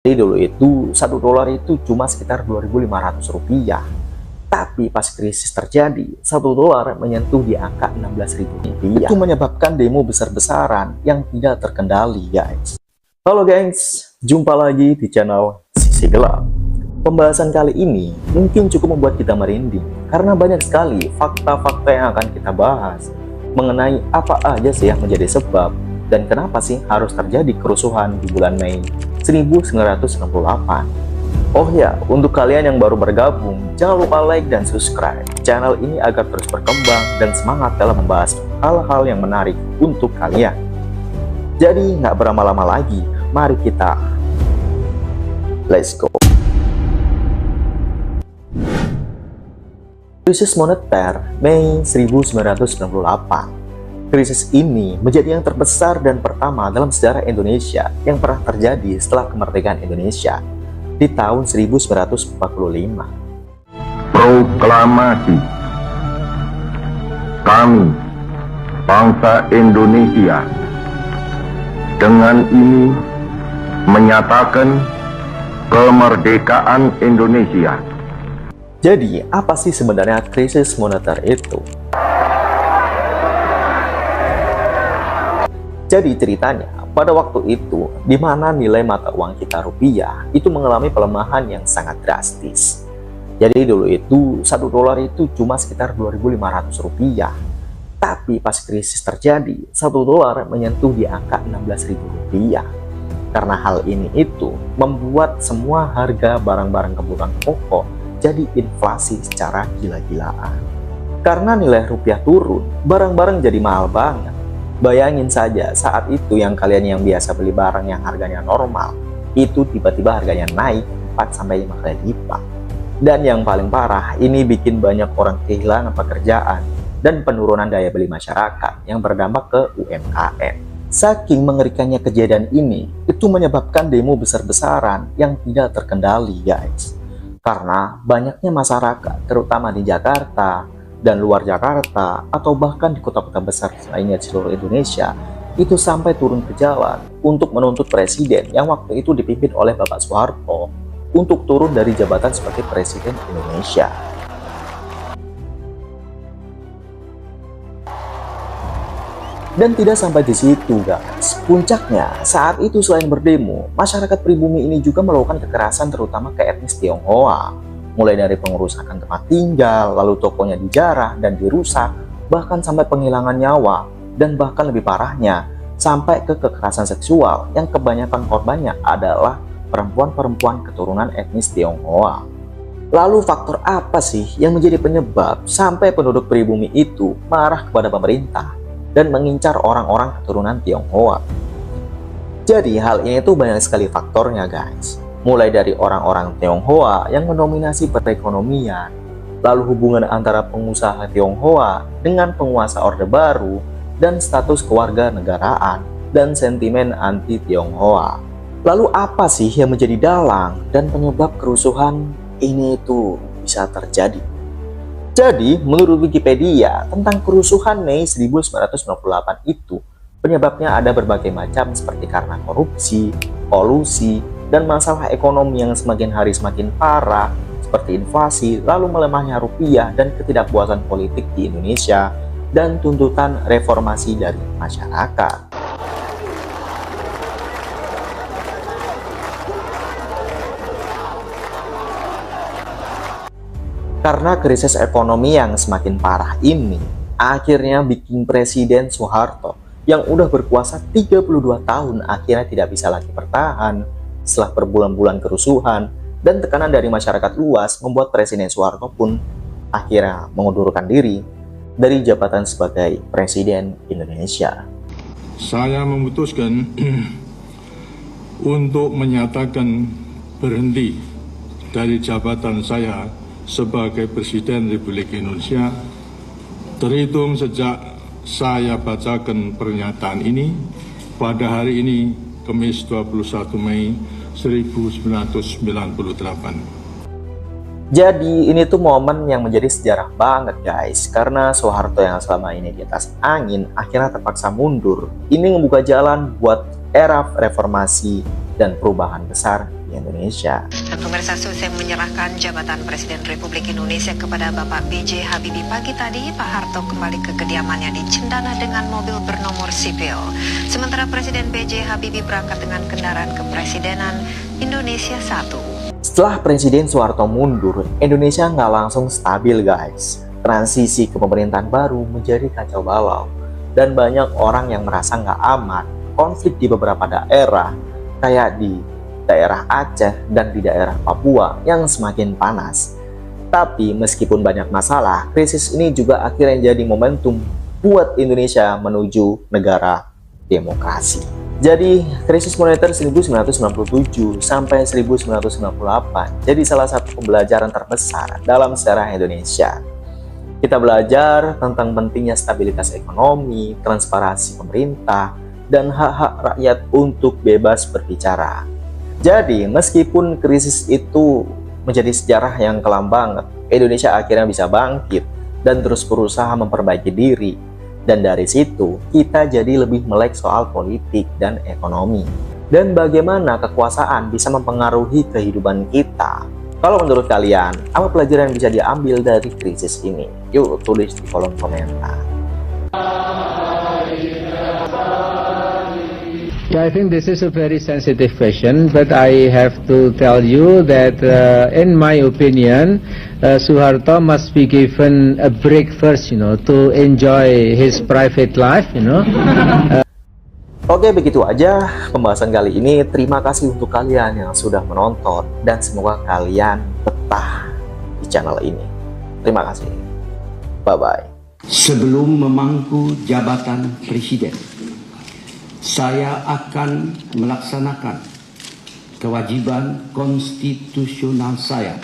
Jadi dulu itu $1 itu cuma sekitar 2.500 rupiah. Tapi pas krisis terjadi, $1 menyentuh di angka 16.000 rupiah. Itu menyebabkan demo besar-besaran yang tidak terkendali, guys. Halo gengs, jumpa lagi di channel Sisi Gelap. Pembahasan kali ini mungkin cukup membuat kita merinding, karena banyak sekali fakta-fakta yang akan kita bahas mengenai apa aja sih yang menjadi sebab dan kenapa sih harus terjadi kerusuhan di bulan Mei 1998. Oh ya, untuk kalian yang baru bergabung, jangan lupa like dan subscribe channel ini agar terus berkembang dan semangat dalam membahas hal-hal yang menarik untuk kalian. Jadi nggak berlama-lama lagi, mari kita let's go. Krisis moneter Mei 1998. Krisis ini menjadi yang terbesar dan pertama dalam sejarah Indonesia yang pernah terjadi setelah kemerdekaan Indonesia di tahun 1945. Proklamasi. Kami, bangsa Indonesia, dengan ini menyatakan kemerdekaan Indonesia. Jadi, apa sih sebenarnya krisis moneter itu? Jadi ceritanya, pada waktu itu, di mana nilai mata uang kita rupiah itu mengalami pelemahan yang sangat drastis. Jadi dulu itu $1 itu cuma sekitar 2.500 rupiah. Tapi pas krisis terjadi, $1 menyentuh di angka 16.000 rupiah. Karena hal ini itu membuat semua harga barang-barang kebutuhan pokok jadi inflasi secara gila-gilaan. Karena nilai rupiah turun, barang-barang jadi mahal banget. Bayangin saja saat itu yang kalian yang biasa beli barang yang harganya normal, itu tiba-tiba harganya naik 4-5 kali lipat. Dan yang paling parah, ini bikin banyak orang kehilangan pekerjaan dan penurunan daya beli masyarakat yang berdampak ke UMKM. Saking mengerikannya kejadian ini, itu menyebabkan demo besar-besaran yang tidak terkendali, guys. Karena banyaknya masyarakat, terutama di Jakarta dan luar Jakarta, atau bahkan di kota-kota besar lainnya di seluruh Indonesia, itu sampai turun ke jalan untuk menuntut presiden yang waktu itu dipimpin oleh Bapak Soeharto untuk turun dari jabatan sebagai Presiden Indonesia. Dan tidak sampai di situ, guys. Puncaknya, saat itu selain berdemo, masyarakat pribumi ini juga melakukan kekerasan terutama ke etnis Tionghoa. Mulai dari pengerusakan tempat tinggal, lalu tokonya dijarah dan dirusak, bahkan sampai penghilangan nyawa, dan bahkan lebih parahnya, sampai ke kekerasan seksual yang kebanyakan korbannya adalah perempuan-perempuan keturunan etnis Tionghoa. Lalu faktor apa sih yang menjadi penyebab sampai penduduk pribumi itu marah kepada pemerintah dan mengincar orang-orang keturunan Tionghoa? Jadi hal ini tuh banyak sekali faktornya, guys. Mulai dari orang-orang Tionghoa yang mendominasi perekonomian, lalu hubungan antara pengusaha Tionghoa dengan penguasa Orde Baru, dan status kewarganegaraan dan sentimen anti-Tionghoa. Lalu apa sih yang menjadi dalang dan penyebab kerusuhan ini itu bisa terjadi? Jadi, menurut Wikipedia, tentang kerusuhan Mei 1998 itu, penyebabnya ada berbagai macam seperti karena korupsi, kolusi, dan masalah ekonomi yang semakin hari semakin parah, seperti inflasi, lalu melemahnya rupiah dan ketidakpuasan politik di Indonesia, dan tuntutan reformasi dari masyarakat. Karena krisis ekonomi yang semakin parah ini, akhirnya bikin Presiden Soeharto yang udah berkuasa 32 tahun akhirnya tidak bisa lagi bertahan. Setelah berbulan-bulan kerusuhan dan tekanan dari masyarakat luas, membuat Presiden Soeharto pun akhirnya mengundurkan diri dari jabatan sebagai Presiden Indonesia. Saya memutuskan untuk menyatakan berhenti dari jabatan saya sebagai Presiden Republik Indonesia terhitung sejak saya bacakan pernyataan ini pada hari ini, Kamis 21 Mei 1998. Jadi ini tuh momen yang menjadi sejarah banget, guys, karena Soeharto yang selama ini di atas angin akhirnya terpaksa mundur. Ini membuka jalan buat era reformasi dan perubahan besar di Indonesia. Dan pemirsa, selesai menyerahkan jabatan Presiden Republik Indonesia kepada Bapak B.J. Habibie pagi tadi, Pak Harto kembali ke kediamannya di Cendana dengan mobil bernomor sipil. Sementara Presiden B.J. Habibie berangkat dengan kendaraan kepresidenan Indonesia 1. Setelah Presiden Soeharto mundur, Indonesia nggak langsung stabil guys. Transisi ke pemerintahan baru menjadi kacau balau. Dan banyak orang yang merasa nggak aman. Konflik di beberapa daerah, kayak di daerah Aceh dan di daerah Papua yang semakin panas. Tapi meskipun banyak masalah, krisis ini juga akhirnya jadi momentum buat Indonesia menuju negara demokrasi. Jadi, krisis moneter 1997 sampai 1998 jadi salah satu pembelajaran terbesar dalam sejarah Indonesia. Kita belajar tentang pentingnya stabilitas ekonomi, transparansi pemerintah, dan hak-hak rakyat untuk bebas berbicara. Jadi, meskipun krisis itu menjadi sejarah yang kelam banget, Indonesia akhirnya bisa bangkit dan terus berusaha memperbaiki diri. Dan dari situ, kita jadi lebih melek soal politik dan ekonomi. Dan bagaimana kekuasaan bisa mempengaruhi kehidupan kita. Kalau menurut kalian, apa pelajaran yang bisa diambil dari krisis ini? Yuk, tulis di kolom komentar. Yeah, I think this is a very sensitive question, but I have to tell you that in my opinion, Soeharto must be given a break first, to enjoy his private life, Oke, begitu aja pembahasan kali ini. Terima kasih untuk kalian yang sudah menonton dan semoga kalian betah di channel ini. Terima kasih. Bye-bye. Sebelum memangku jabatan presiden, saya akan melaksanakan kewajiban konstitusional saya